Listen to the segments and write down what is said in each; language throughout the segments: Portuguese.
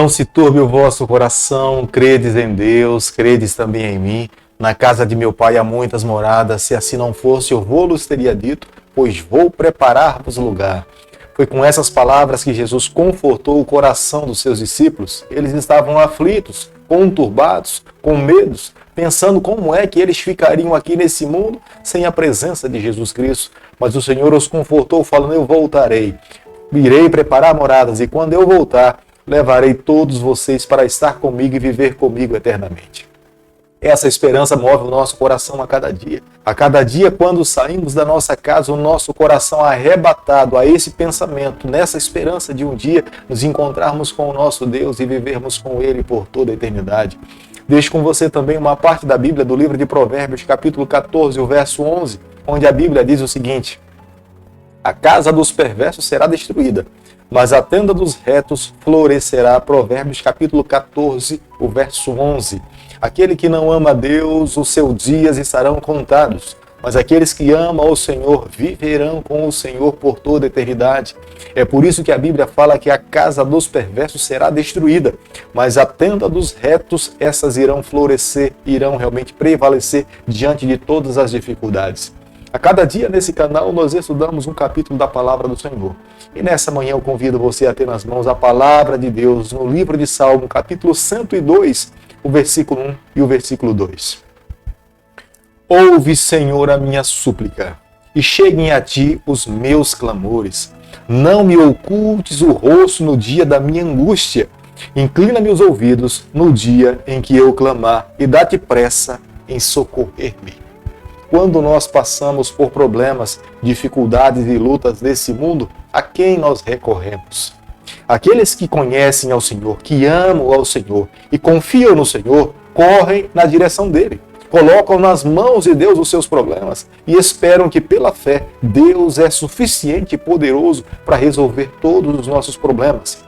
Não se turbe o vosso coração, credes em Deus, credes também em mim. Na casa de meu pai há muitas moradas, se assim não fosse, eu vou-los teria dito, pois vou preparar-vos lugar. Foi com essas palavras que Jesus confortou o coração dos seus discípulos. Eles estavam aflitos, conturbados, com medos, pensando como é que eles ficariam aqui nesse mundo sem a presença de Jesus Cristo. Mas o Senhor os confortou, falando: eu voltarei, irei preparar moradas, e quando eu voltar, levarei todos vocês para estar comigo e viver comigo eternamente. Essa esperança move o nosso coração a cada dia. A cada dia, quando saímos da nossa casa, o nosso coração é arrebatado a esse pensamento, nessa esperança de um dia nos encontrarmos com o nosso Deus e vivermos com Ele por toda a eternidade. Deixo com você também uma parte da Bíblia do livro de Provérbios, capítulo 14, o verso 11, onde a Bíblia diz o seguinte: a casa dos perversos será destruída, mas a tenda dos retos florescerá. Provérbios capítulo 14, o verso 11. Aquele que não ama a Deus, os seus dias estarão contados, mas aqueles que amam ao Senhor viverão com o Senhor por toda a eternidade. É por isso que a Bíblia fala que a casa dos perversos será destruída, mas a tenda dos retos, essas irão florescer, irão realmente prevalecer diante de todas as dificuldades. A cada dia nesse canal nós estudamos um capítulo da Palavra do Senhor. E nessa manhã eu convido você a ter nas mãos a Palavra de Deus no livro de Salmo, capítulo 102, o versículo 1 e o versículo 2. Ouve, Senhor, a minha súplica, e cheguem a ti os meus clamores. Não me ocultes o rosto no dia da minha angústia. Inclina-me os ouvidos no dia em que eu clamar, e dá-te pressa em socorrer-me. Quando nós passamos por problemas, dificuldades e lutas desse mundo, a quem nós recorremos? Aqueles que conhecem ao Senhor, que amam ao Senhor e confiam no Senhor, correm na direção dele. Colocam nas mãos de Deus os seus problemas e esperam que pela fé Deus é suficiente e poderoso para resolver todos os nossos problemas.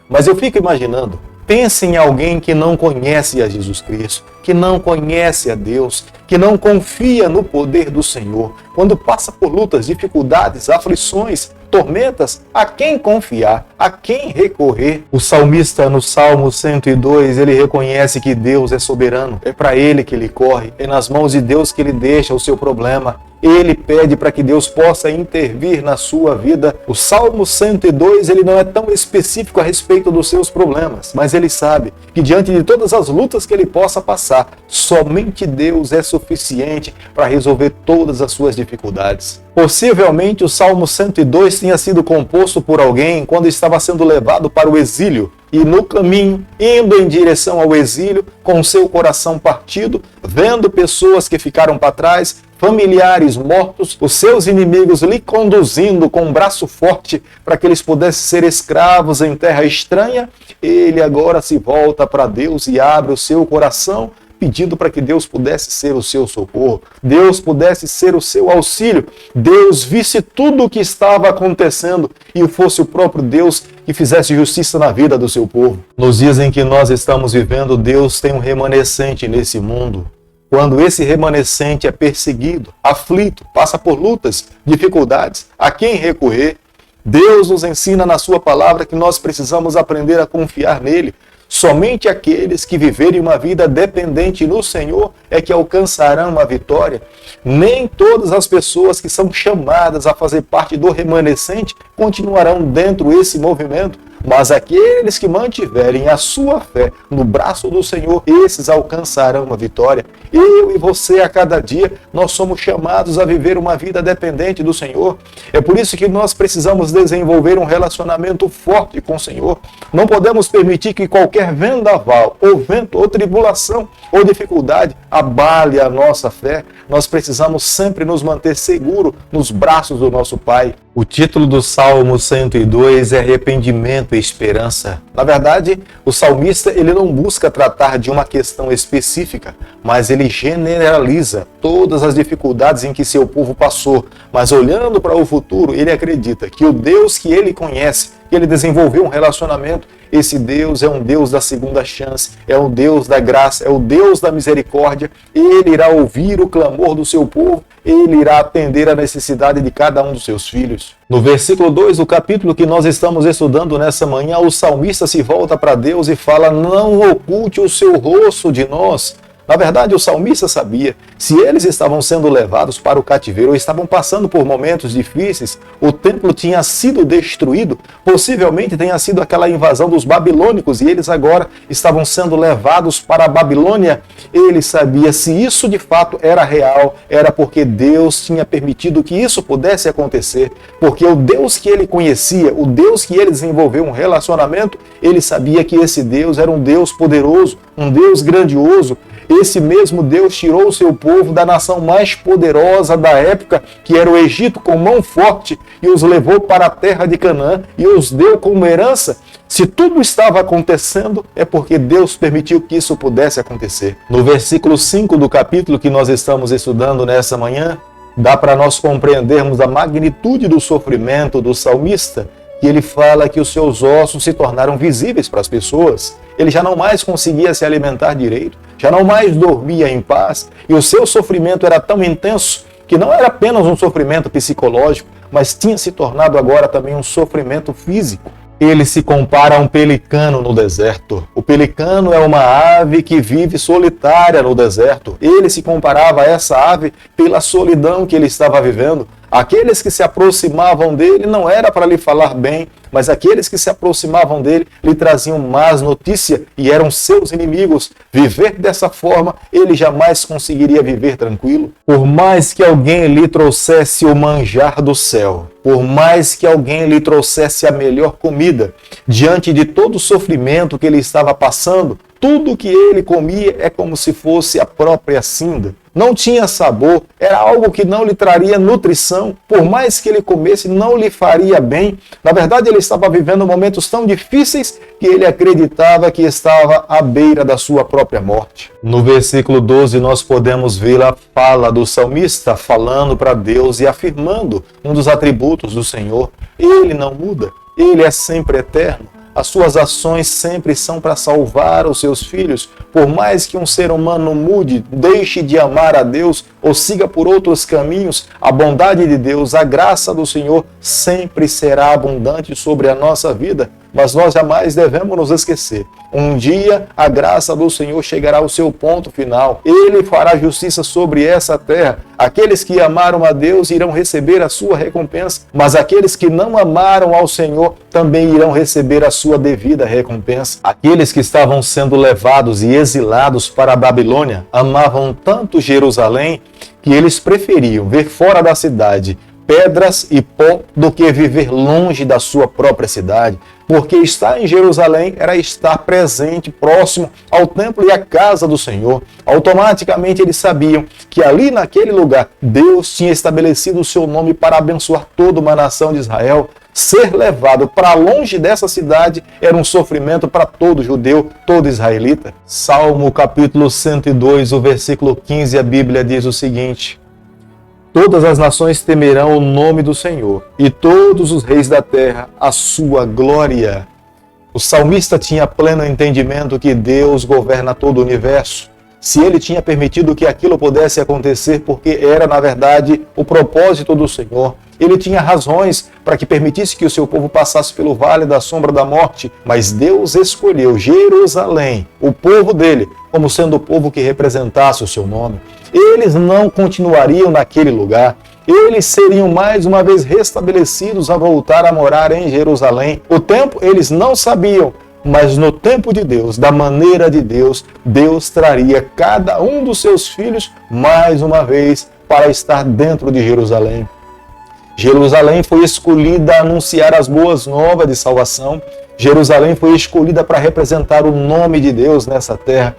Mas eu fico imaginando, pense em alguém que não conhece a Jesus Cristo, que não conhece a Deus, que não confia no poder do Senhor. Quando passa por lutas, dificuldades, aflições, tormentas, a quem confiar, a quem recorrer? O salmista no Salmo 102, ele reconhece que Deus é soberano, é para ele que ele corre, é nas mãos de Deus que ele deixa o seu problema. Ele pede para que Deus possa intervir na sua vida. O Salmo 102, ele não é tão específico a respeito dos seus problemas, mas ele sabe que diante de todas as lutas que ele possa passar, somente Deus é suficiente para resolver todas as suas dificuldades. Possivelmente o Salmo 102 tenha sido composto por alguém quando estava sendo levado para o exílio e no caminho, indo em direção ao exílio, com seu coração partido, vendo pessoas que ficaram para trás, familiares mortos, os seus inimigos lhe conduzindo com um braço forte para que eles pudessem ser escravos em terra estranha, ele agora se volta para Deus e abre o seu coração, pedindo para que Deus pudesse ser o seu socorro, Deus pudesse ser o seu auxílio, Deus visse tudo o que estava acontecendo e fosse o próprio Deus que fizesse justiça na vida do seu povo. Nos dias em que nós estamos vivendo, Deus tem um remanescente nesse mundo. Quando esse remanescente é perseguido, aflito, passa por lutas, dificuldades, a quem recorrer? Deus nos ensina na sua palavra que nós precisamos aprender a confiar nele. Somente aqueles que viverem uma vida dependente no Senhor é que alcançarão a vitória. Nem todas as pessoas que são chamadas a fazer parte do remanescente continuarão dentro desse movimento, mas aqueles que mantiverem a sua fé no braço do Senhor, esses alcançarão a vitória. Eu e você, a cada dia, nós somos chamados a viver uma vida dependente do Senhor. É por isso que nós precisamos desenvolver um relacionamento forte com o Senhor. Não podemos permitir que qualquer vendaval, ou vento, ou tribulação, ou dificuldade abale a nossa fé. Nós precisamos sempre nos manter seguros nos braços do nosso Pai. O título do Salmo 102 é Arrependimento e Esperança. Na verdade, o salmista ele não busca tratar de uma questão específica, mas ele generaliza todas as dificuldades em que seu povo passou. Mas olhando para o futuro, ele acredita que o Deus que ele conhece, que ele desenvolveu um relacionamento, esse Deus é um Deus da segunda chance, é um Deus da graça, é o Deus da misericórdia. Ele irá ouvir o clamor do seu povo, Ele irá atender a necessidade de cada um dos seus filhos. No versículo 2 do capítulo que nós estamos estudando nessa manhã, o salmista se volta para Deus e fala: não oculte o seu rosto de nós. Na verdade, o salmista sabia, se eles estavam sendo levados para o cativeiro ou estavam passando por momentos difíceis, o templo tinha sido destruído, possivelmente tenha sido aquela invasão dos babilônicos e eles agora estavam sendo levados para a Babilônia. Ele sabia, se isso de fato era real, era porque Deus tinha permitido que isso pudesse acontecer, porque o Deus que ele conhecia, o Deus que ele desenvolveu um relacionamento, ele sabia que esse Deus era um Deus poderoso, um Deus grandioso. Esse mesmo Deus tirou o seu povo da nação mais poderosa da época, que era o Egito, com mão forte, e os levou para a terra de Canaã e os deu como herança. Se tudo estava acontecendo, é porque Deus permitiu que isso pudesse acontecer. No versículo 5 do capítulo que nós estamos estudando nessa manhã, dá para nós compreendermos a magnitude do sofrimento do salmista, que ele fala que os seus ossos se tornaram visíveis para as pessoas. Ele já não mais conseguia se alimentar direito, já não mais dormia em paz, e o seu sofrimento era tão intenso que não era apenas um sofrimento psicológico, mas tinha se tornado agora também um sofrimento físico. Ele se compara a um pelicano no deserto. O pelicano é uma ave que vive solitária no deserto. Ele se comparava a essa ave pela solidão que ele estava vivendo. Aqueles que se aproximavam dele não era para lhe falar bem, mas aqueles que se aproximavam dele lhe traziam más notícias e eram seus inimigos. Viver dessa forma, ele jamais conseguiria viver tranquilo. Por mais que alguém lhe trouxesse o manjar do céu, por mais que alguém lhe trouxesse a melhor comida, diante de todo o sofrimento que ele estava passando, tudo que ele comia é como se fosse a própria cinza. Não tinha sabor, era algo que não lhe traria nutrição. Por mais que ele comesse, não lhe faria bem. Na verdade, ele estava vivendo momentos tão difíceis que ele acreditava que estava à beira da sua própria morte. No versículo 12, nós podemos ver a fala do salmista falando para Deus e afirmando um dos atributos do Senhor. Ele não muda, ele é sempre eterno. As suas ações sempre são para salvar os seus filhos. Por mais que um ser humano mude, deixe de amar a Deus ou siga por outros caminhos, a bondade de Deus, a graça do Senhor sempre será abundante sobre a nossa vida. Mas nós jamais devemos nos esquecer. Um dia a graça do Senhor chegará ao seu ponto final. Ele fará justiça sobre essa terra. Aqueles que amaram a Deus irão receber a sua recompensa, mas aqueles que não amaram ao Senhor também irão receber a sua devida recompensa. Aqueles que estavam sendo levados e exilados para a Babilônia amavam tanto Jerusalém que eles preferiam ver fora da cidade pedras e pó do que viver longe da sua própria cidade, porque estar em Jerusalém era estar presente, próximo ao templo e à casa do Senhor. Automaticamente eles sabiam que ali naquele lugar Deus tinha estabelecido o seu nome para abençoar toda uma nação de Israel. Ser levado para longe dessa cidade era um sofrimento para todo judeu, todo israelita. Salmo capítulo 102, o versículo 15, a Bíblia diz o seguinte: todas as nações temerão o nome do Senhor, e todos os reis da terra a sua glória. O salmista tinha pleno entendimento que Deus governa todo o universo. Se ele tinha permitido que aquilo pudesse acontecer, porque era, na verdade, o propósito do Senhor. Ele tinha razões para que permitisse que o seu povo passasse pelo vale da sombra da morte, mas Deus escolheu Jerusalém, o povo dele, como sendo o povo que representasse o seu nome. Eles não continuariam naquele lugar. Eles seriam mais uma vez restabelecidos a voltar a morar em Jerusalém. O tempo eles não sabiam, mas no tempo de Deus, da maneira de Deus, Deus traria cada um dos seus filhos mais uma vez para estar dentro de Jerusalém. Jerusalém foi escolhida a anunciar as boas novas de salvação. Jerusalém foi escolhida para representar o nome de Deus nessa terra.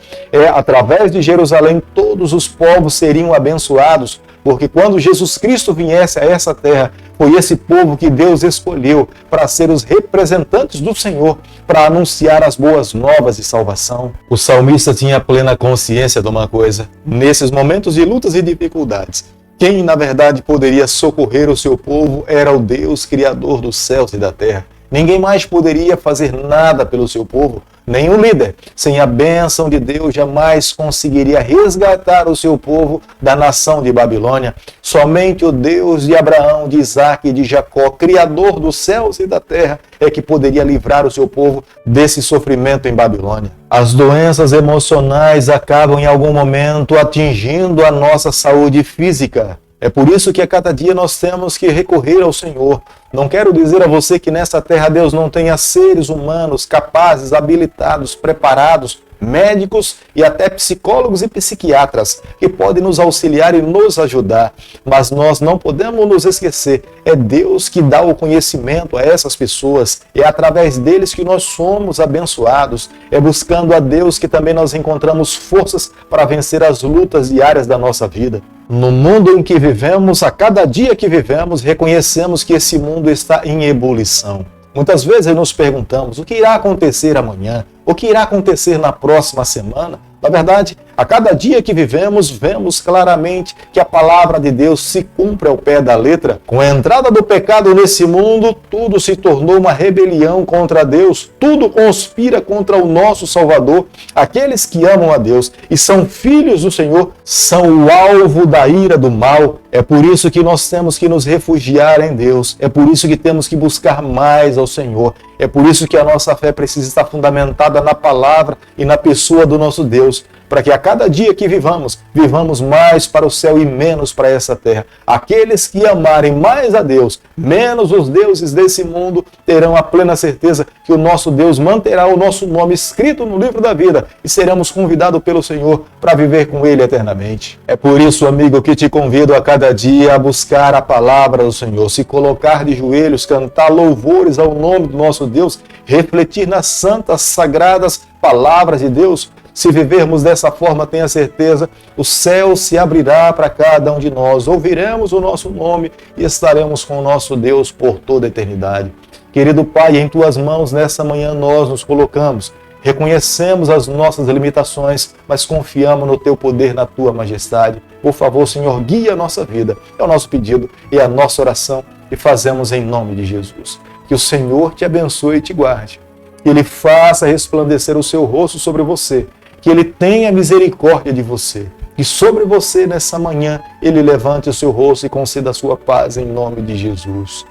Através de Jerusalém todos os povos seriam abençoados, porque quando Jesus Cristo viesse a essa terra, foi esse povo que Deus escolheu para ser os representantes do Senhor, para anunciar as boas novas de salvação. O salmista tinha plena consciência de uma coisa: nesses momentos de lutas e dificuldades, quem na verdade poderia socorrer o seu povo era o Deus Criador dos céus e da terra. Ninguém mais poderia fazer nada pelo seu povo. Nenhum líder, sem a bênção de Deus, jamais conseguiria resgatar o seu povo da nação de Babilônia. Somente o Deus de Abraão, de Isaac e de Jacó, Criador dos céus e da terra, é que poderia livrar o seu povo desse sofrimento em Babilônia. As doenças emocionais acabam em algum momento atingindo a nossa saúde física. É por isso que a cada dia nós temos que recorrer ao Senhor. Não quero dizer a você que nessa terra Deus não tenha seres humanos capazes, habilitados, preparados, médicos e até psicólogos e psiquiatras que podem nos auxiliar e nos ajudar. Mas nós não podemos nos esquecer, é Deus que dá o conhecimento a essas pessoas, é através deles que nós somos abençoados, é buscando a Deus que também nós encontramos forças para vencer as lutas diárias da nossa vida. No mundo em que vivemos, a cada dia que vivemos, reconhecemos que esse mundo está em ebulição. Muitas vezes nos perguntamos o que irá acontecer amanhã, o que irá acontecer na próxima semana. Na verdade, a cada dia que vivemos, vemos claramente que a palavra de Deus se cumpre ao pé da letra. Com a entrada do pecado nesse mundo, tudo se tornou uma rebelião contra Deus. Tudo conspira contra o nosso Salvador. Aqueles que amam a Deus e são filhos do Senhor são o alvo da ira do mal. É por isso que nós temos que nos refugiar em Deus. É por isso que temos que buscar mais ao Senhor. É por isso que a nossa fé precisa estar fundamentada na palavra e na pessoa do nosso Deus, para que a cada dia que vivamos mais para o céu e menos para essa terra. Aqueles que amarem mais a Deus, menos os deuses desse mundo, terão a plena certeza que o nosso Deus manterá o nosso nome escrito no livro da vida e seremos convidados pelo Senhor para viver com Ele eternamente. É por isso, amigo, que te convido a cada dia a buscar a palavra do Senhor, se colocar de joelhos, cantar louvores ao nome do nosso Deus, refletir nas santas, sagradas palavras de Deus. Se vivermos dessa forma, tenha certeza, o céu se abrirá para cada um de nós. Ouviremos o nosso nome e estaremos com o nosso Deus por toda a eternidade. Querido Pai, em Tuas mãos nessa manhã nós nos colocamos. Reconhecemos as nossas limitações, mas confiamos no Teu poder, na Tua majestade. Por favor, Senhor, guia a nossa vida. É o nosso pedido e a nossa oração e fazemos em nome de Jesus. Que o Senhor te abençoe e te guarde. Que Ele faça resplandecer o seu rosto sobre você. Que Ele tenha misericórdia de você. Que sobre você nessa manhã Ele levante o seu rosto e conceda a sua paz em nome de Jesus.